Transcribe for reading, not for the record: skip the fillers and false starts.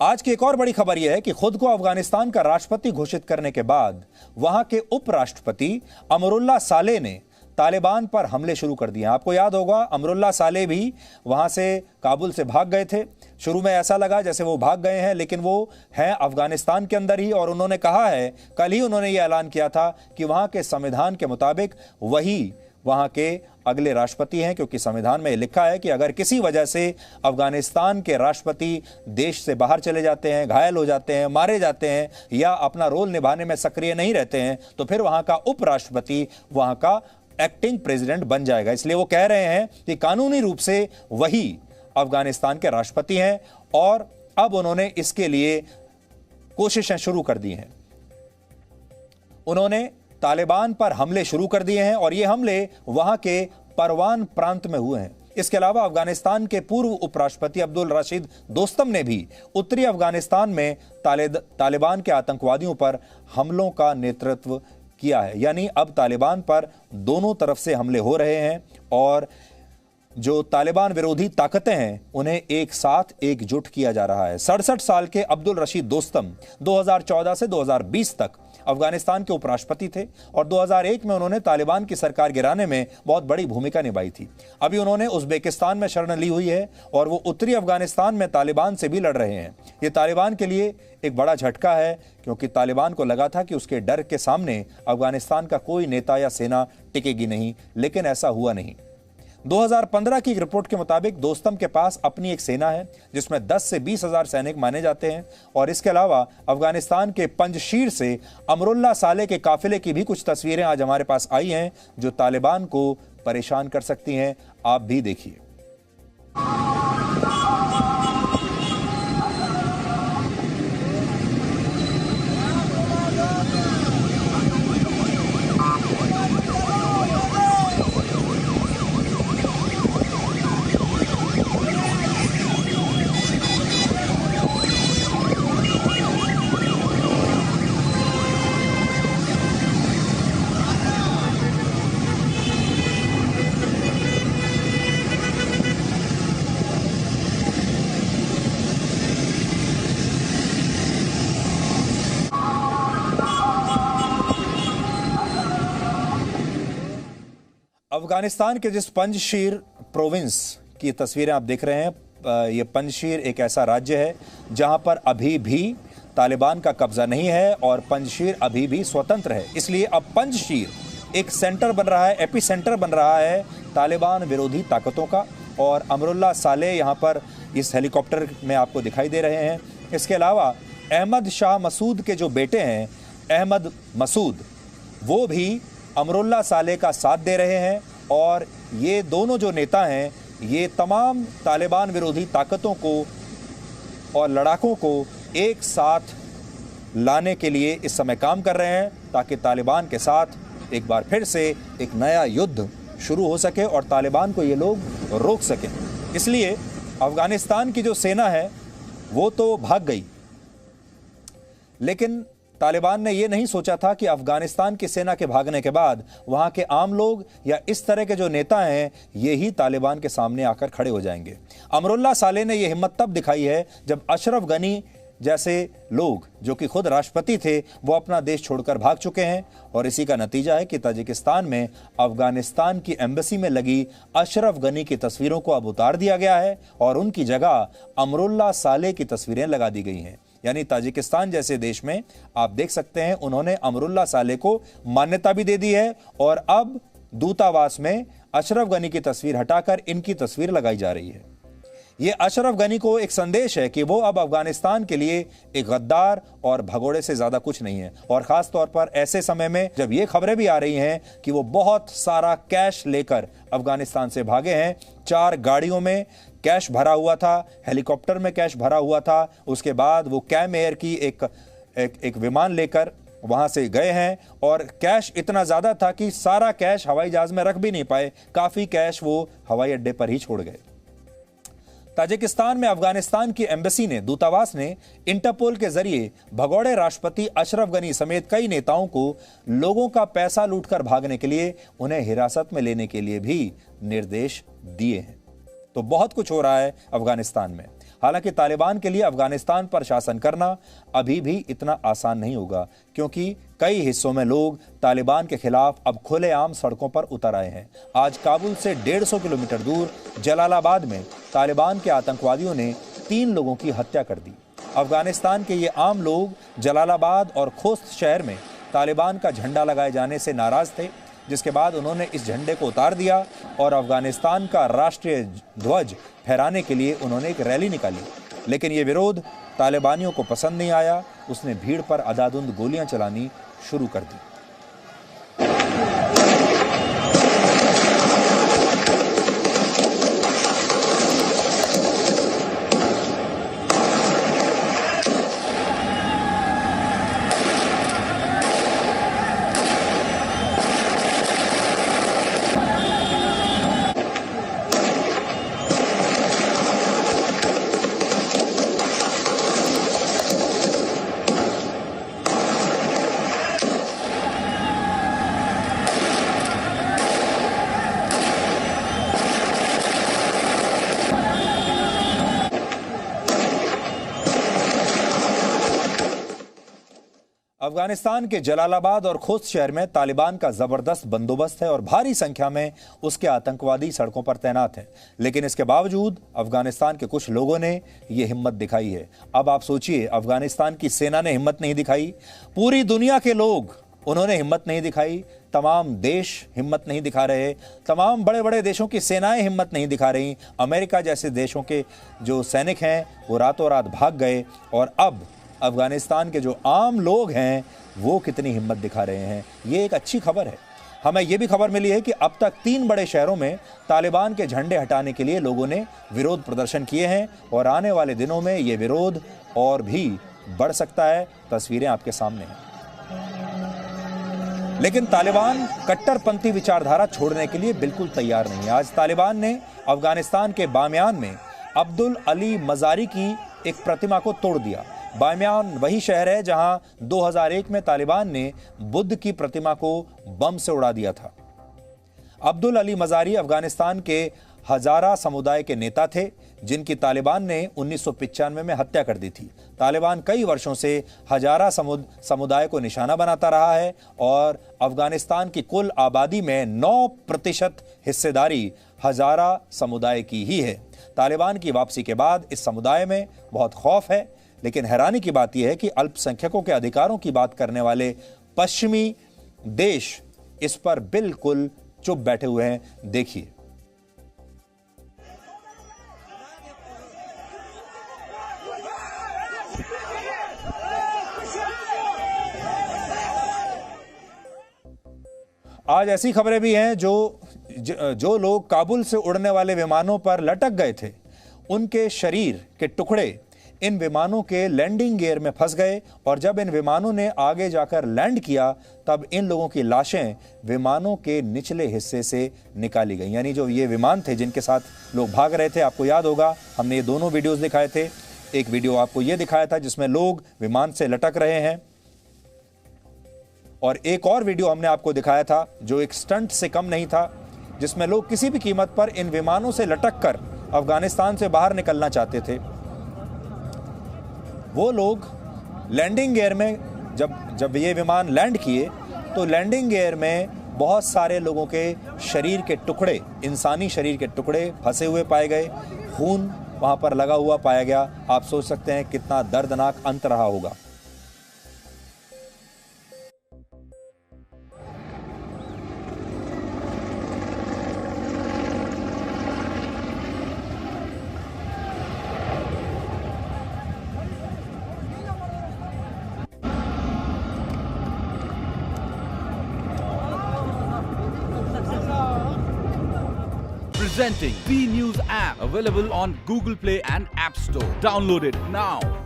आज की एक और बड़ी खबर यह है कि खुद को अफगानिस्तान का राष्ट्रपति घोषित करने के बाद वहां के उपराष्ट्रपति अमरुल्लाह सालेह ने तालिबान पर हमले शुरू कर दिए। आपको याद होगा, अमरुल्लाह सालेह भी वहां से काबुल से भाग गए थे। शुरू में ऐसा लगा जैसे वो भाग गए हैं, लेकिन वो हैं अफगानिस्तान के अंदर ही। और उन्होंने कहा है, कल ही उन्होंने ये ऐलान किया था कि वहां के संविधान के मुताबिक वही वहां के अगले राष्ट्रपति हैं, क्योंकि संविधान में लिखा है कि अगर किसी वजह से अफगानिस्तान के राष्ट्रपति देश से बाहर चले जाते हैं, घायल हो जाते हैं, मारे जाते हैं या अपना रोल निभाने में सक्रिय नहीं रहते हैं, तो फिर वहां का उपराष्ट्रपति वहां का एक्टिंग प्रेसिडेंट बन जाएगा। इसलिए वो कह रहे हैं कि कानूनी रूप से वही अफगानिस्तान के राष्ट्रपति हैं और अब उन्होंने इसके लिए कोशिशें शुरू कर दी हैं। उन्होंने तालिबान पर हमले शुरू कर दिए हैं और ये हमले वहां के परवान प्रांत में हुए हैं। इसके अलावा अफगानिस्तान के पूर्व उपराष्ट्रपति अब्दुल रशीद दोस्तम ने भी उत्तरी अफगानिस्तान में तालिबान के आतंकवादियों पर हमलों का नेतृत्व किया है। यानी अब तालिबान पर दोनों तरफ से हमले हो रहे हैं और जो तालिबान विरोधी ताकतें हैं उन्हें एक साथ एकजुट किया जा रहा है। 67 साल के अब्दुल रशीद दोस्तम 2014 से 2020 तक अफगानिस्तान के उपराष्ट्रपति थे और 2001 में उन्होंने तालिबान की सरकार गिराने में बहुत बड़ी भूमिका निभाई थी। अभी उन्होंने उज़्बेकिस्तान में शरण ली हुई है और वो उत्तरी अफगानिस्तान में तालिबान से भी लड़ रहे हैं। ये तालिबान के लिए एक बड़ा झटका है, क्योंकि तालिबान को लगा था कि उसके डर के सामने अफगानिस्तान का कोई नेता या सेना टिकेगी नहीं, लेकिन ऐसा हुआ नहीं। 2015 की एक रिपोर्ट के मुताबिक दोस्तम के पास अपनी एक सेना है जिसमें 10 से 20 हजार सैनिक माने जाते हैं और इसके अलावा अफगानिस्तान के पंजशीर से अमरुल्लाह सालेह के काफिले की भी कुछ तस्वीरें आज हमारे पास आई हैं जो तालिबान को परेशान कर सकती हैं। आप भी देखिए। अफगानिस्तान के जिस पंजशीर प्रोविंस की तस्वीरें आप देख रहे हैं, ये पंजशीर एक ऐसा राज्य है जहां पर अभी भी तालिबान का कब्जा नहीं है और पंजशीर अभी भी स्वतंत्र है। इसलिए अब पंजशीर एक सेंटर बन रहा है, एपी सेंटर बन रहा है तालिबान विरोधी ताकतों का। और अमरुल्लाह सालेह यहाँ पर इस हेलीकॉप्टर में आपको दिखाई दे रहे हैं। इसके अलावा अहमद शाह मसूद के जो बेटे हैं, अहमद मसूद, वो भी अमरुल्लाह सालेह का साथ दे रहे हैं और ये दोनों जो नेता हैं ये तमाम तालिबान विरोधी ताकतों को और लड़ाकों को एक साथ लाने के लिए इस समय काम कर रहे हैं ताकि तालिबान के साथ एक बार फिर से एक नया युद्ध शुरू हो सके और तालिबान को ये लोग रोक सकें। इसलिए अफगानिस्तान की जो सेना है वो तो भाग गई, लेकिन तालिबान ने यह नहीं सोचा था कि अफगानिस्तान की सेना के भागने के बाद वहां के आम लोग या इस तरह के जो नेता हैं ये ही तालिबान के सामने आकर खड़े हो जाएंगे। अमरुल्लाह सालेह ने यह हिम्मत तब दिखाई है जब अशरफ गनी जैसे लोग जो कि खुद राष्ट्रपति थे वो अपना देश छोड़कर भाग चुके हैं और इसी का नतीजा है कि ताजिकिस्तान में अफगानिस्तान की एम्बेसी में लगी अशरफ गनी की तस्वीरों को अब उतार दिया गया है और उनकी जगह अमरुल्लाह सालेह की तस्वीरें लगा दी गई हैं। यानी ताजिकिस्तान जैसे देश में आप देख सकते हैं उन्होंने अमरुल्लाह सालेह को मान्यता भी दे दी है और अब दूतावास में अशरफ गनी की तस्वीर हटाकर इनकी तस्वीर लगाई जा रही है। यह अशरफ गनी को एक संदेश है कि वो अब अफगानिस्तान के लिए एक गद्दार और भगोड़े से ज्यादा कुछ नहीं है। और खास तौर पर ऐसे समय में जब ये खबरें भी आ रही हैं कि वो बहुत सारा कैश लेकर अफगानिस्तान से भागे हैं। 4 गाड़ियों में कैश भरा हुआ था, हेलीकॉप्टर में कैश भरा हुआ था, उसके बाद वो कैम एयर की एक विमान लेकर वहां से गए हैं और कैश इतना ज्यादा था कि सारा कैश हवाई जहाज में रख भी नहीं पाए, काफी कैश वो हवाई अड्डे पर ही छोड़ गए। ताजिकिस्तान में अफगानिस्तान की एम्बेसी ने, दूतावास ने इंटरपोल के जरिए भगोड़े राष्ट्रपति अशरफ गनी समेत कई नेताओं को लोगों का पैसा लूटकर भागने के लिए उन्हें हिरासत में लेने के लिए भी निर्देश दिए हैं। तो बहुत कुछ हो रहा है अफगानिस्तान में। हालांकि तालिबान के लिए अफगानिस्तान पर शासन करना अभी भी इतना आसान नहीं होगा, क्योंकि कई हिस्सों में लोग तालिबान के खिलाफ अब खुलेआम सड़कों पर उतर आए हैं। आज काबुल से 150 किलोमीटर दूर जलालाबाद में तालिबान के आतंकवादियों ने 3 लोगों की हत्या कर दी। अफगानिस्तान के ये आम लोग जलालाबाद और खोस्त शहर में तालिबान का झंडा लगाए जाने से नाराज थे, जिसके बाद उन्होंने इस झंडे को उतार दिया और अफगानिस्तान का राष्ट्रीय ध्वज फहराने के लिए उन्होंने एक रैली निकाली। लेकिन ये विरोध तालिबानियों को पसंद नहीं आया। उसने भीड़ पर अंधाधुंध गोलियां चलानी शुरू कर दी। अफगानिस्तान के जलालाबाद और खोस्त शहर में तालिबान का जबरदस्त बंदोबस्त है और भारी संख्या में उसके आतंकवादी सड़कों पर तैनात हैं। लेकिन इसके बावजूद अफगानिस्तान के कुछ लोगों ने यह हिम्मत दिखाई है। अब आप सोचिए, अफगानिस्तान की सेना ने हिम्मत नहीं दिखाई, पूरी दुनिया के लोग उन्होंने हिम्मत नहीं दिखाई, तमाम देश हिम्मत नहीं दिखा रहे, तमाम बड़े बड़े देशों की सेनाएं हिम्मत नहीं दिखा रही। अमेरिका जैसे देशों के जो सैनिक हैं वो रातों रात भाग गए, और अब अफगानिस्तान के जो आम लोग हैं वो कितनी हिम्मत दिखा रहे हैं। ये एक अच्छी खबर है। हमें ये भी खबर मिली है कि अब तक 3 बड़े शहरों में तालिबान के झंडे हटाने के लिए लोगों ने विरोध प्रदर्शन किए हैं, और आने वाले दिनों में ये विरोध और भी बढ़ सकता है। तस्वीरें आपके सामने हैं। लेकिन तालिबान कट्टरपंथी विचारधारा छोड़ने के लिए बिल्कुल तैयार नहीं है। आज तालिबान ने अफगानिस्तान के बामियान में अब्दुल अली मजारी की एक प्रतिमा को तोड़ दिया। बामियान वही शहर है जहां 2001 में तालिबान ने बुद्ध की प्रतिमा को बम से उड़ा दिया था। अब्दुल अली मजारी अफगानिस्तान के हजारा समुदाय के नेता थे, जिनकी तालिबान ने 1995 में हत्या कर दी थी। तालिबान कई वर्षों से हजारा समुदाय को निशाना बनाता रहा है और अफगानिस्तान की कुल आबादी में 9% हिस्सेदारी हजारा समुदाय की ही है। तालिबान की वापसी के बाद इस समुदाय में बहुत खौफ है। लेकिन हैरानी की बात यह है कि अल्पसंख्यकों के अधिकारों की बात करने वाले पश्चिमी देश इस पर बिल्कुल चुप बैठे हुए हैं। देखिए, आज ऐसी खबरें भी हैं जो लोग काबुल से उड़ने वाले विमानों पर लटक गए थे, उनके शरीर के टुकड़े इन विमानों के लैंडिंग गियर में फंस गए, और जब इन विमानों ने आगे जाकर लैंड किया तब इन लोगों की लाशें विमानों के निचले हिस्से से निकाली गई। यानी जो ये विमान थे जिनके साथ लोग भाग रहे थे, आपको याद होगा हमने ये दोनों वीडियोस दिखाए थे। एक वीडियो आपको ये दिखाया था जिसमें लोग विमान से लटक रहे हैं, और एक और वीडियो हमने आपको दिखाया था जो एक स्टंट से कम नहीं था, जिसमें लोग किसी भी कीमत पर इन विमानों से लटक कर अफगानिस्तान से बाहर निकलना चाहते थे। वो लोग लैंडिंग गियर में जब ये विमान लैंड किए तो लैंडिंग गियर में बहुत सारे लोगों के शरीर के टुकड़े, इंसानी शरीर के टुकड़े फंसे हुए पाए गए, खून वहां पर लगा हुआ पाया गया। आप सोच सकते हैं कितना दर्दनाक अंत रहा होगा। Presenting B News app, available on Google Play and App Store. Download it now.